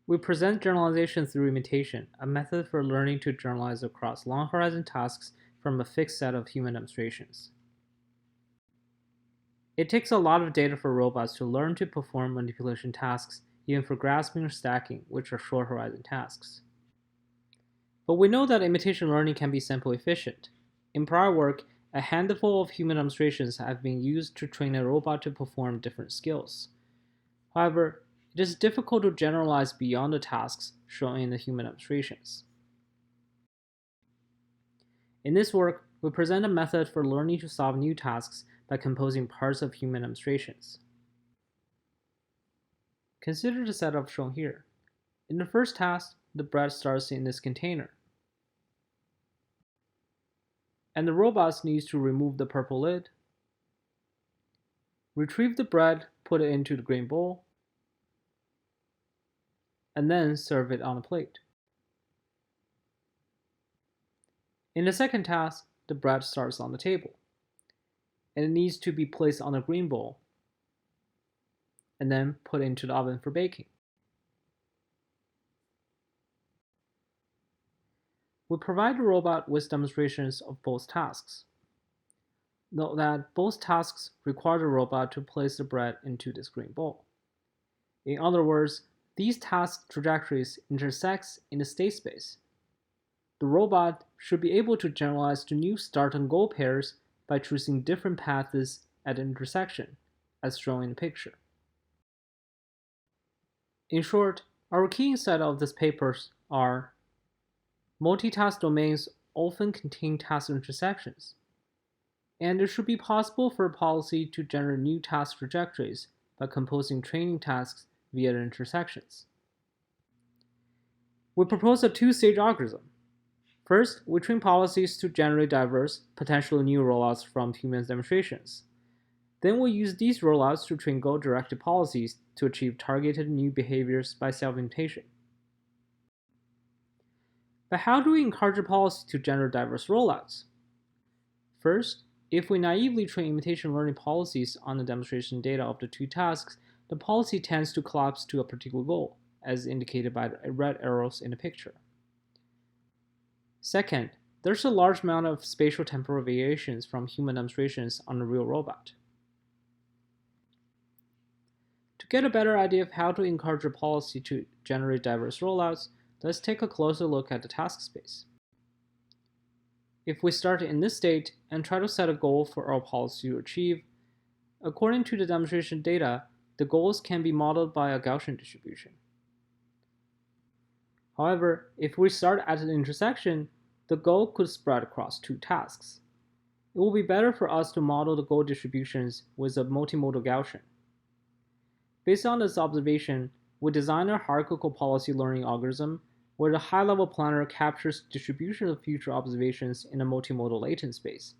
We present generalization through imitation, a method for learning to generalize across long horizon tasks from a fixed set of human demonstrations. It takes a lot of data for robots to learn to perform manipulation tasks, even for grasping or stacking, which are short horizon tasks. But we know that imitation learning can be simple efficient. In prior work, a handful of human demonstrations have been used to train a robot to perform different skills. However, it is difficult to generalize beyond the tasks shown in the human demonstrations. In this work, we present a method for learning to solve new tasks by composing parts of human demonstrations. Consider the setup shown here. In the first task, the bread starts in this container, and the robot needs to remove the purple lid, retrieve the bread, put it into the green bowl, and then serve it on a plate. In the second task, the bread starts on the table, and it needs to be placed on a green bowl, and then put into the oven for baking. We provide the robot with demonstrations of both tasks. Note that both tasks require the robot to place the bread into this green bowl. In other words, these task trajectories intersect in the state space. The robot should be able to generalize to new start and goal pairs by choosing different paths at the intersection, as shown in the picture. In short, our key insight of this paper are multitask domains often contain task intersections, and it should be possible for a policy to generate new task trajectories by composing training tasks via the intersections. We propose a two-stage algorithm. First, we train policies to generate diverse, potentially new rollouts from human demonstrations. Then we use these rollouts to train goal-directed policies to achieve targeted new behaviors by self-imitation. But how do we encourage a policy to generate diverse rollouts? First, if we naively train imitation learning policies on the demonstration data of the two tasks, the policy tends to collapse to a particular goal, as indicated by the red arrows in the picture. Second, there's a large amount of spatial temporal variations from human demonstrations on a real robot. To get a better idea of how to encourage a policy to generate diverse rollouts, let's take a closer look at the task space. If we start in this state and try to set a goal for our policy to achieve, according to the demonstration data, the goals can be modeled by a Gaussian distribution. However, if we start at an intersection, the goal could spread across two tasks. It will be better for us to model the goal distributions with a multimodal Gaussian. Based on this observation, we designed a hierarchical policy learning algorithm where the high-level planner captures distribution of future observations in a multimodal latent space.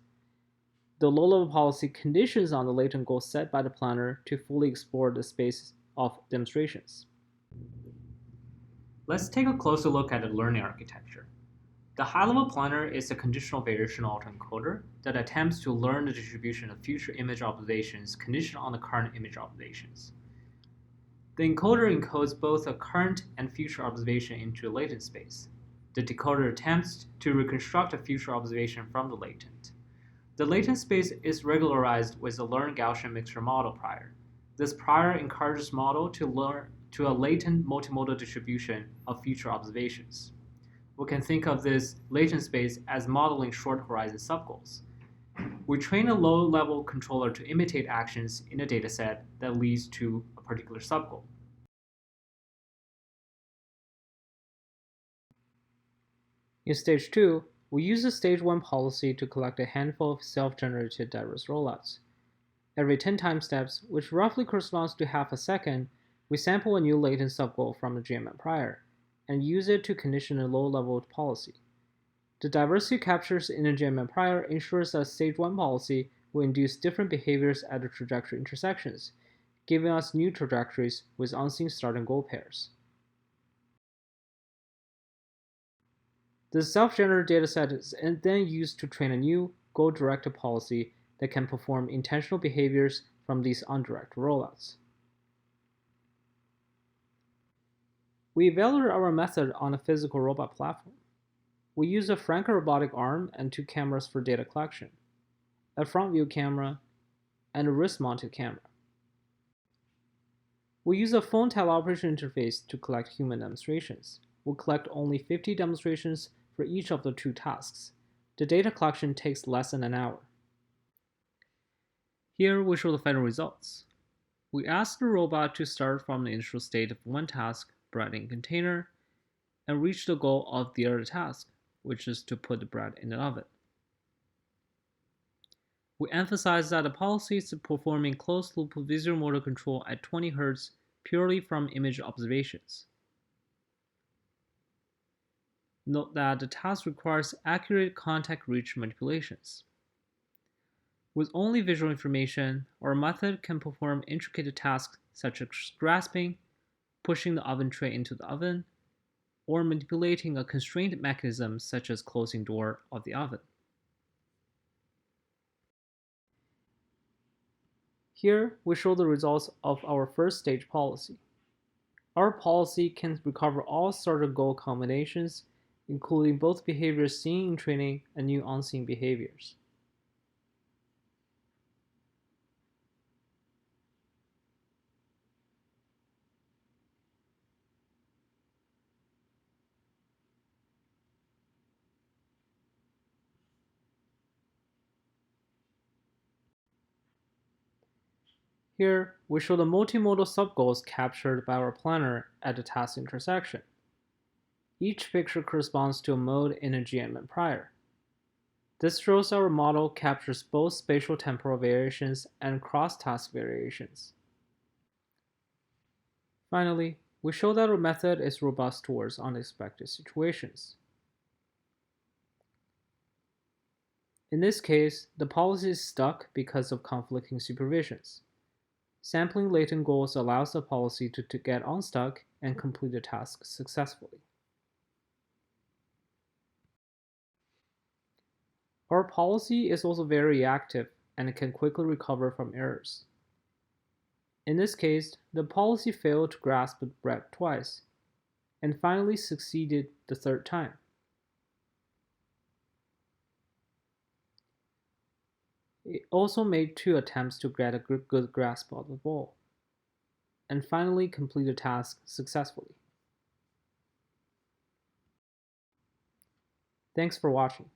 The low-level policy conditions on the latent goal set by the planner to fully explore the space of demonstrations. Let's take a closer look at the learning architecture. The high-level planner is a conditional variational autoencoder that attempts to learn the distribution of future image observations conditioned on the current image observations. The encoder encodes both a current and future observation into a latent space. The decoder attempts to reconstruct a future observation from the latent. The latent space is regularized with a learned Gaussian mixture model prior. This prior encourages model to learn to a latent multimodal distribution of future observations. We can think of this latent space as modeling short horizon subgoals. We train a low-level controller to imitate actions in a dataset that leads to a particular subgoal. In stage 2, we use the stage 1 policy to collect a handful of self-generated diverse rollouts. Every 10 time steps, which roughly corresponds to half a second, we sample a new latent subgoal from the GMM prior, and use it to condition a low-level policy. The diversity captures in the GMM prior ensures that stage 1 policy will induce different behaviors at the trajectory intersections, giving us new trajectories with unseen start and goal pairs. The self-generated dataset is then used to train a new goal-directed policy that can perform intentional behaviors from these undirected rollouts. We evaluate our method on a physical robot platform. We use a Frank robotic arm and 2 cameras for data collection, a front view camera, and a wrist-mounted camera. We use a phone teleoperation interface to collect human demonstrations. We'll collect only 50 demonstrations for each of the 2 tasks. The data collection takes less than an hour. Here we show the final results. We ask the robot to start from the initial state of one task, bread in container, and reach the goal of the other task, which is to put the bread in the oven. We emphasize that the policy is performing closed-loop visual motor control at 20 Hz purely from image observations. Note that the task requires accurate contact reach manipulations. With only visual information, our method can perform intricate tasks such as grasping, pushing the oven tray into the oven, or manipulating a constraint mechanism such as closing door of the oven. Here, we show the results of our first stage policy. Our policy can recover all starter-goal combinations, including both behaviors seen in training and new on-scene behaviors. Here, we show the multimodal subgoals captured by our planner at the task intersection. Each picture corresponds to a mode in a GMM prior. This shows our model captures both spatial temporal variations and cross-task variations. Finally, we show that our method is robust towards unexpected situations. In this case, the policy is stuck because of conflicting supervisions. Sampling latent goals allows the policy to get unstuck and complete the task successfully. Our policy is also very reactive and can quickly recover from errors. In this case, the policy failed to grasp the bread twice, and finally succeeded the third time. It also made 2 attempts to get a good grasp of the ball, and finally complete the task successfully. Thanks for watching.